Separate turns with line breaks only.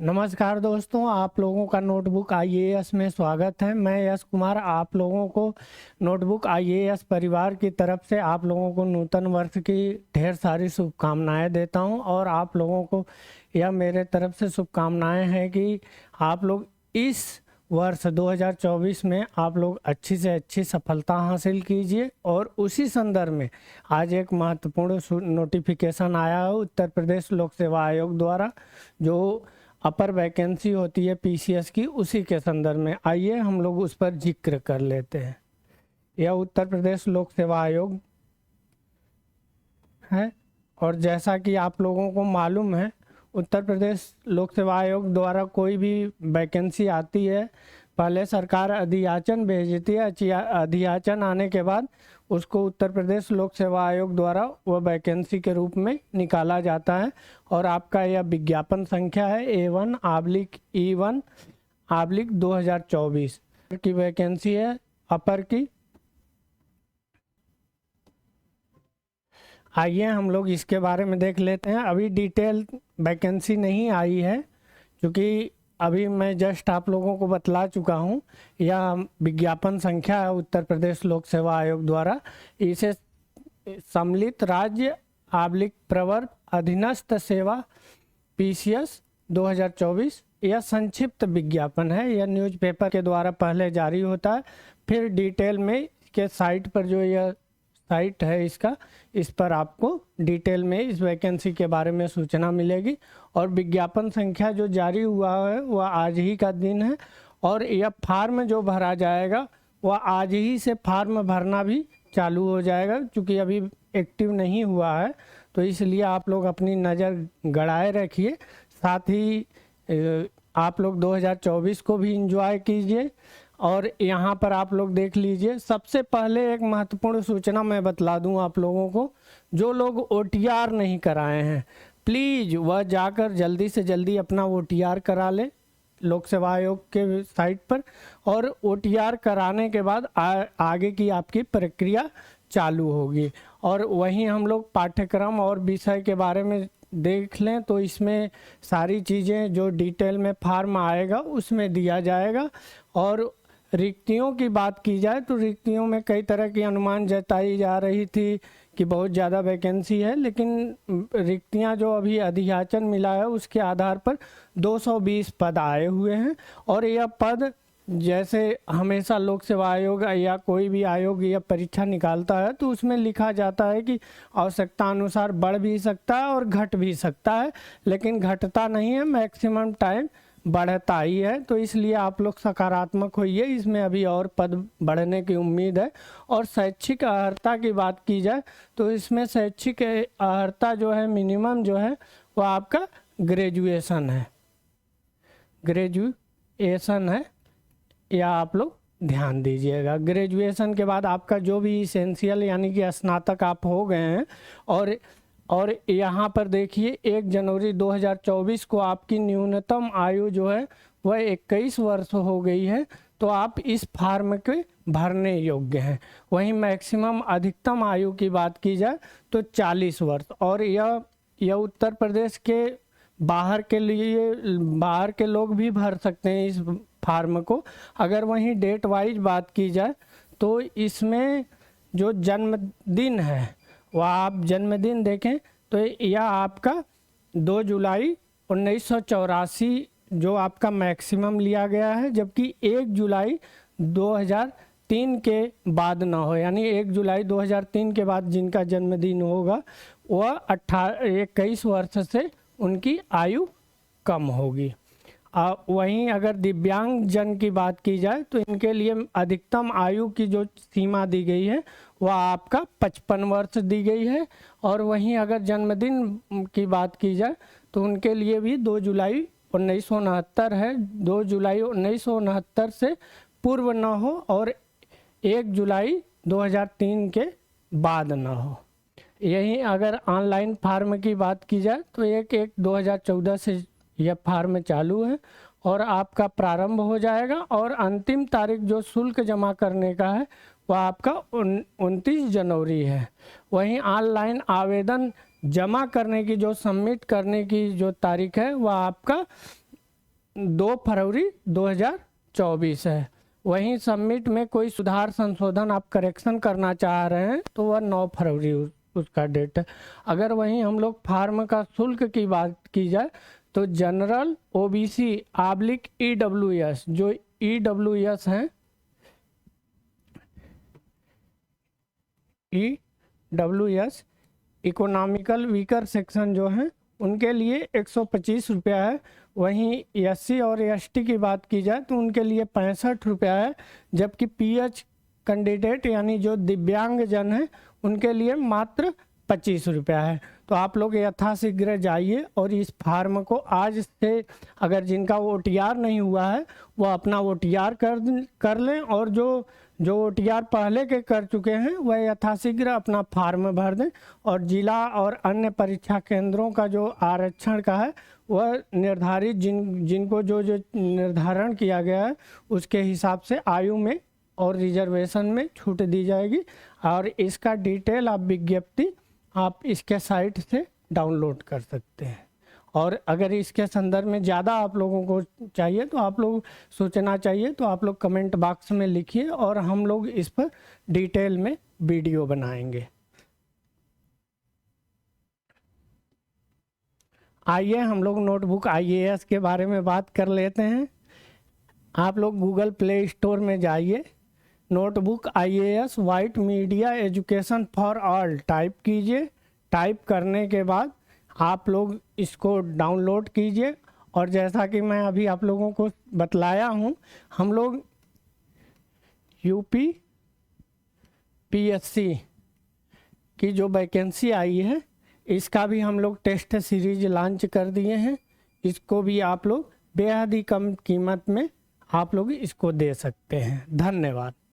नमस्कार दोस्तों, आप लोगों का नोटबुक आईएएस में स्वागत है। मैं यश कुमार आप लोगों को नोटबुक आईएएस परिवार की तरफ से आप लोगों को नूतन वर्ष की ढेर सारी शुभकामनाएं देता हूं और आप लोगों को यह मेरे तरफ से शुभकामनाएं हैं कि आप लोग इस वर्ष 2024 में आप लोग अच्छी से अच्छी सफलता हासिल कीजिए। और उसी संदर्भ में आज एक महत्वपूर्ण नोटिफिकेशन आया है उत्तर प्रदेश लोक सेवा आयोग द्वारा, जो अपर वैकेंसी होती है पीसीएस की, उसी के संदर्भ में आइए हम लोग उस पर जिक्र कर लेते हैं। यह उत्तर प्रदेश लोक सेवा आयोग है और जैसा कि आप लोगों को मालूम है, उत्तर प्रदेश लोक सेवा आयोग द्वारा कोई भी वैकेंसी आती है, पहले सरकार अधियाचन भेजती है। अधियाचन आने के बाद उसको उत्तर प्रदेश लोक सेवा आयोग द्वारा वह वैकेंसी के रूप में निकाला जाता है। और आपका यह विज्ञापन संख्या है A1/E1/2024 की वैकेंसी है अपर की। आइए हम लोग इसके बारे में देख लेते हैं। अभी डिटेल वैकेंसी नहीं आई है, क्योंकि अभी मैं जस्ट आप लोगों को बतला चुका हूं, यह विज्ञापन संख्या है उत्तर प्रदेश लोक सेवा आयोग द्वारा। इसे सम्मिलित राज्य प्रवर अधीनस्थ सेवा पीसीएस 2024 यह संक्षिप्त विज्ञापन है। यह न्यूज़पेपर के द्वारा पहले जारी होता है, फिर डिटेल में इसके साइट पर, जो यह साइट है इसका, इस पर आपको डिटेल में इस वैकेंसी के बारे में सूचना मिलेगी। और विज्ञापन संख्या जो जारी हुआ है वह आज ही का दिन है। और यह फार्म जो भरा जाएगा वह आज ही से फॉर्म भरना भी चालू हो जाएगा, क्योंकि अभी एक्टिव नहीं हुआ है। तो इसलिए आप लोग अपनी नज़र गड़ाए रखिए, साथ ही आप लोग 2024 को भी एंजॉय कीजिए। और यहाँ पर आप लोग देख लीजिए, सबसे पहले एक महत्वपूर्ण सूचना मैं बतला दूं आप लोगों को। जो लोग ओटीआर नहीं कराए हैं, प्लीज़ वह जाकर जल्दी से जल्दी अपना ओटीआर करा ले लोक सेवा आयोग के साइट पर। और ओटीआर कराने के बाद आगे की आपकी प्रक्रिया चालू होगी। और वहीं हम लोग पाठ्यक्रम और विषय के बारे में देख लें तो इसमें सारी चीज़ें जो डिटेल में फॉर्म आएगा उसमें दिया जाएगा। और रिक्तियों की बात की जाए तो रिक्तियों में कई तरह की अनुमान जताई जा रही थी कि बहुत ज़्यादा वैकेंसी है, लेकिन रिक्तियां जो अभी अधियाचन मिला है उसके आधार पर 220 पद आए हुए हैं। और यह पद, जैसे हमेशा लोक सेवा आयोग या कोई भी आयोग यह परीक्षा निकालता है तो उसमें लिखा जाता है कि आवश्यकता अनुसार बढ़ भी सकता है और घट भी सकता है, लेकिन घटता नहीं है, मैक्सिमम टाइम बढ़ता ही है। तो इसलिए आप लोग सकारात्मक होइए, इसमें अभी और पद बढ़ने की उम्मीद है। और शैक्षिक अर्हता की बात की जाए तो इसमें शैक्षिक अर्हता जो है मिनिमम जो है वो आपका ग्रेजुएशन है, या आप लोग ध्यान दीजिएगा। ग्रेजुएशन के बाद आपका जो भी इसेंशियल यानी कि स्नातक आप हो गए हैं। और यहाँ पर देखिए 1 जनवरी 2024 को आपकी न्यूनतम आयु जो है वह 21 वर्ष हो गई है, तो आप इस फॉर्म के भरने योग्य हैं। वहीं मैक्सिमम अधिकतम आयु की बात की जाए तो 40 वर्ष। और यह उत्तर प्रदेश के बाहर के लोग भी भर सकते हैं इस फॉर्म को। अगर वहीं डेट वाइज बात की जाए तो इसमें जो जन्मदिन है वह आप जन्मदिन देखें तो यह आपका 2 जुलाई 1984 जो आपका मैक्सिमम लिया गया है, जबकि 1 जुलाई 2003 के बाद ना हो, यानी 1 जुलाई 2003 के बाद जिनका जन्मदिन होगा वह 21 वर्ष से उनकी आयु कम होगी। वहीं अगर दिव्यांग जन की बात की जाए तो इनके लिए अधिकतम आयु की जो सीमा दी गई है वह आपका 55 वर्ष दी गई है। और वहीं अगर जन्मदिन की बात की जाए तो उनके लिए भी 2 जुलाई 1969 है। 2 जुलाई 1969 से पूर्व न हो और 1 जुलाई 2003 के बाद न हो। यहीं अगर ऑनलाइन फॉर्म की बात की जाए तो 1/1/2014 से यह फॉर्म चालू है और आपका प्रारंभ हो जाएगा। और अंतिम तारीख जो शुल्क जमा करने का है वह आपका 29 जनवरी है। वहीं ऑनलाइन आवेदन जमा करने की जो सबमिट करने की जो तारीख है वह आपका 2 फरवरी 2024 है। वहीं सबमिट में कोई सुधार संशोधन आप करेक्शन करना चाह रहे हैं तो वह 9 फरवरी उसका डेट है। अगर वहीं हम लोग फार्म का शुल्क की बात की जाए तो जनरल ओबीसी आब्लिक ईडब्ल्यूएस, जो ईडब्ल्यूएस हैं, ईडब्ल्यूएस इकोनॉमिकल वीकर सेक्शन जो हैं उनके लिए 125 रुपया है। वहीं एससी और एसटी की बात की जाए तो उनके लिए 65 रुपया है, जबकि पीएच कैंडिडेट यानी जो दिव्यांग जन है उनके लिए मात्र 25 रुपया है। तो आप लोग यथाशीघ्र जाइए और इस फार्म को आज से, अगर जिनका OTR नहीं हुआ है वो अपना OTR कर लें, और जो OTR पहले के कर चुके हैं वह यथाशीघ्र अपना फार्म भर दें। और जिला और अन्य परीक्षा केंद्रों का जो आरक्षण का है वह निर्धारित जिनको जो निर्धारण किया गया है उसके हिसाब से आयु में और रिजर्वेशन में छूट दी जाएगी। और इसका डिटेल आप विज्ञप्ति आप इसके साइट से डाउनलोड कर सकते हैं। और अगर इसके संदर्भ में ज़्यादा आप लोगों को चाहिए तो आप लोग सूचना चाहिए तो आप लोग कमेंट बॉक्स में लिखिए और हम लोग इस पर डिटेल में वीडियो बनाएंगे। आइए हम लोग नोटबुक IAS के बारे में बात कर लेते हैं। आप लोग गूगल प्ले स्टोर में जाइए, notebook IAS white media education for all type कीजिए। टाइप करने के बाद आप लोग इसको डाउनलोड कीजिए। और जैसा कि मैं अभी आप लोगों को बतलाया हूँ, हम लोग UP PSC की जो वैकेंसी आई है इसका भी हम लोग टेस्ट सीरीज लॉन्च कर दिए हैं। इसको भी आप लोग बेहद ही कम कीमत में आप लोग इसको दे सकते हैं। धन्यवाद।